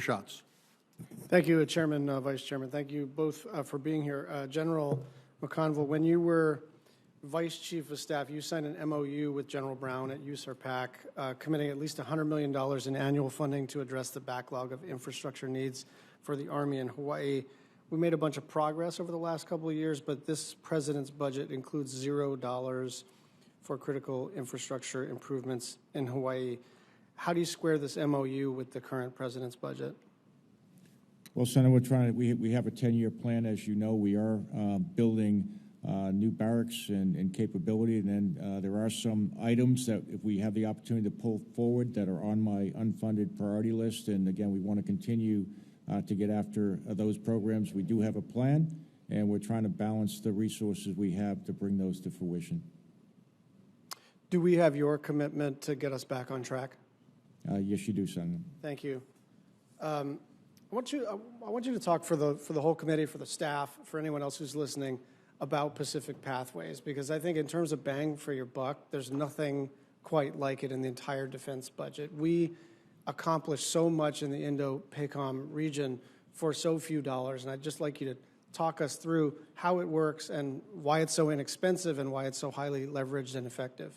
Schatz. Thank you, Chairman, Vice Chairman. Thank you both for being here. General McConville, when you were Vice Chief of Staff, you signed an MOU with General Brown at USARPAC, committing at least $100 million in annual funding to address the backlog of infrastructure needs for the Army in Hawaii. We made a bunch of progress over the last couple of years, but this President's budget includes $0 for critical infrastructure improvements in Hawaii. How do you square this MOU with the current President's budget? Well, Senator, we have a 10-year plan. As you know, we are building new barracks and capability, and then there are some items that if we have the opportunity to pull forward that are on my unfunded priority list, and again, we want to continue to get after those programs. We do have a plan, and we're trying to balance the resources we have to bring those to fruition. Do we have your commitment to get us back on track? Yes, you do, Senator. Thank you. I want you to talk for the whole committee, for the staff, for anyone else who's listening, about Pacific Pathways, because I think in terms of bang for your buck, there's nothing quite like it in the entire defense budget. We accomplished so much in the Indo-PACOM region for so few dollars, and I'd just like you to talk us through how it works and why it's so inexpensive and why it's so highly leveraged and effective.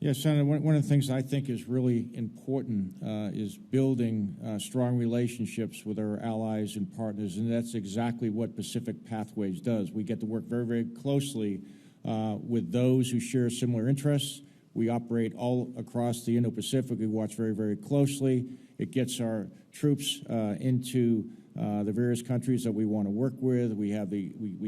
Yes, Senator, one of the things I think is really important is building strong relationships with our allies and partners, and that's exactly what Pacific Pathways does. We get to work very, very closely with those who share similar interests. We operate all across the Indo-Pacific. We watch very, very closely. It gets our troops into the various countries that we want to work with. We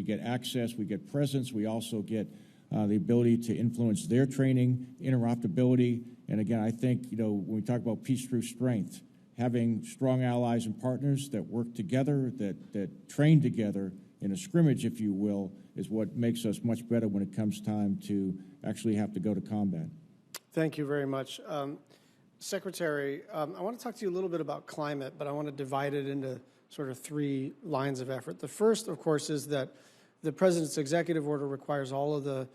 get access, we get presence. We also get the ability to influence their training, interoperability, and again, I think, when we talk about peace through strength, having strong allies and partners that work together, that train together in a scrimmage, if you will, is what makes us much better when it comes time to actually have to go to combat. Thank you very much. Secretary, I want to talk to you a little bit about climate, but I want to divide it into sort of three lines of effort. The first, of course, is that the President's executive order requires all of the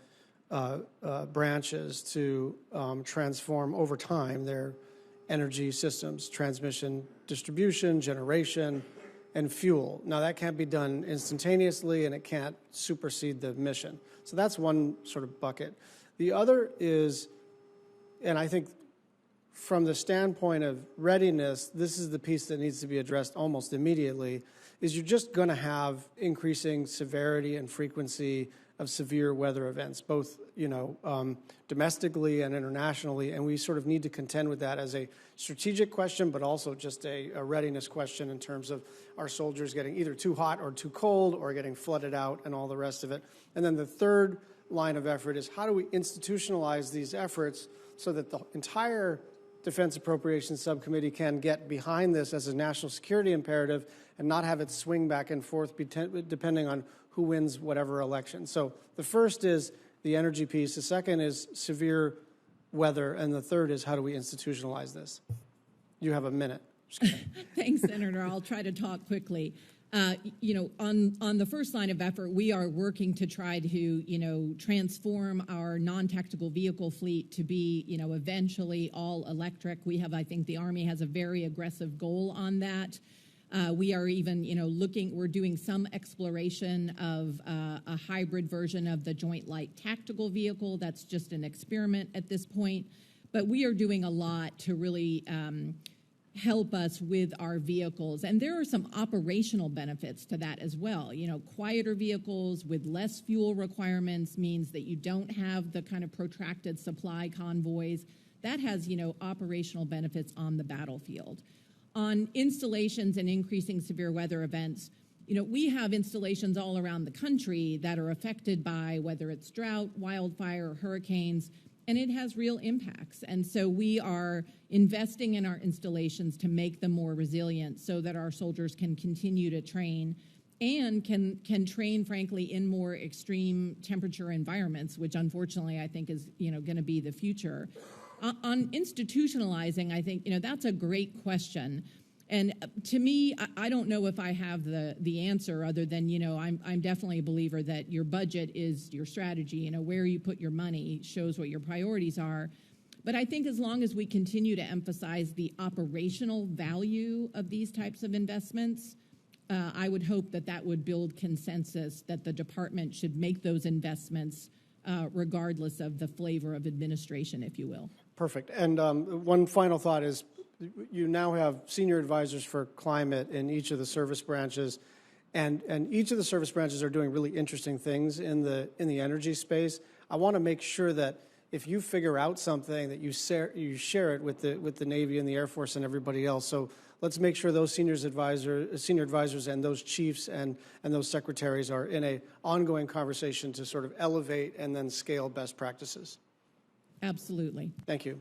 branches to transform over time their energy systems, transmission, distribution, generation, and fuel. Now, that can't be done instantaneously, and it can't supersede the mission. So that's one sort of bucket. The other is, and I think from the standpoint of readiness, this is the piece that needs to be addressed almost immediately, is you're just going to have increasing severity and frequency of severe weather events, both domestically and internationally, and we sort of need to contend with that as a strategic question, but also just a readiness question in terms of our soldiers getting either too hot or too cold or getting flooded out and all the rest of it. And then the third line of effort is how do we institutionalize these efforts so that the entire Defense Appropriations Subcommittee can get behind this as a national security imperative and not have it swing back and forth depending on who wins whatever election. So the first is the energy piece, the second is severe weather, and the third is how do we institutionalize this? You have a minute. Thanks, Senator. I'll try to talk quickly. On the first line of effort, we are working to try to, transform our non-tactical vehicle fleet to be, eventually all electric. I think the Army has a very aggressive goal on that. We are even, we're doing some exploration of a hybrid version of the Joint Light Tactical Vehicle. That's just an experiment at this point. But we are doing a lot to really help us with our vehicles. And there are some operational benefits to that as well. Quieter vehicles with less fuel requirements means that you don't have the kind of protracted supply convoys. That has, operational benefits on the battlefield. On installations and increasing severe weather events, we have installations all around the country that are affected by whether it's drought, wildfire, or hurricanes, and it has real impacts. And so we are investing in our installations to make them more resilient so that our soldiers can continue to train and can train, frankly, in more extreme temperature environments, which unfortunately I think is, going to be the future. On institutionalizing, I think, that's a great question. And to me, I don't know if I have the answer other than, I'm definitely a believer that your budget is your strategy. Where you put your money shows what your priorities are. But I think as long as we continue to emphasize the operational value of these types of investments, I would hope that that would build consensus that the department should make those investments regardless of the flavor of administration, if you will. Perfect. And one final thought is you now have senior advisors for climate in each of the service branches, and each of the service branches are doing really interesting things in the energy space. I want to make sure that if you figure out something that you share it with the Navy and the Air Force and everybody else. So let's make sure those senior advisors and those chiefs and those secretaries are in an ongoing conversation to sort of elevate and then scale best practices. Absolutely. Thank you.